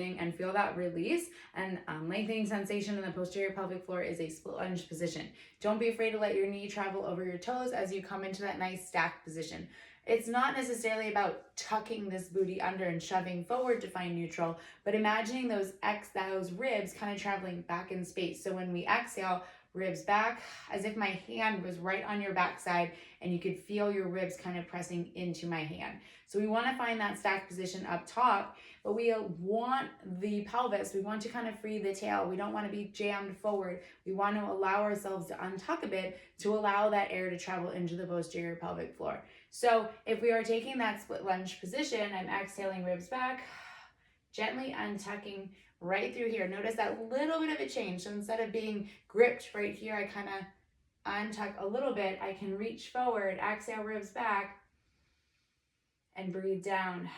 and feel that release and lengthening sensation in the posterior pelvic floor is a split lunge position. Don't be afraid to let your knee travel over your toes as you come into that nice stacked position. It's not necessarily about tucking this booty under and shoving forward to find neutral, but imagining those ribs kind of traveling back in space. So when we exhale, ribs back, as if my hand was right on your backside and you could feel your ribs kind of pressing into my hand. So we want to find that stacked position up top, but we want the pelvis, we want to kind of free the tail. We don't want to be jammed forward. We want to allow ourselves to untuck a bit to allow that air to travel into the posterior pelvic floor. So if we are taking that split lunge position, I'm exhaling ribs back, gently untucking right through here. Notice that little bit of a change. So instead of being gripped right here, I kind of untuck a little bit. I can reach forward, exhale ribs back, and breathe down.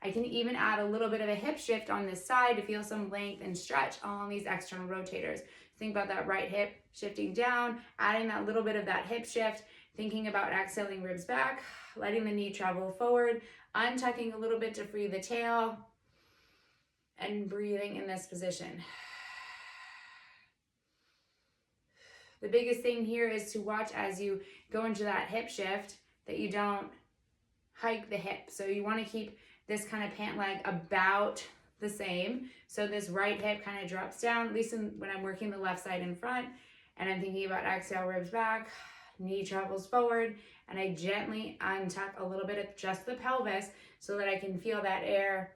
I can even add a little bit of a hip shift on this side to feel some length and stretch along these external rotators. Think about that right hip shifting down, adding that little bit of that hip shift, thinking about exhaling ribs back, letting the knee travel forward, untucking a little bit to free the tail, and breathing in this position. The biggest thing here is to watch as you go into that hip shift that you don't hike the hip. So you want to keep this kind of pant leg about the same. So this right hip kind of drops down, at least when I'm working the left side in front, and I'm thinking about exhale, ribs back, knee travels forward, and I gently untuck a little bit of just the pelvis so that I can feel that air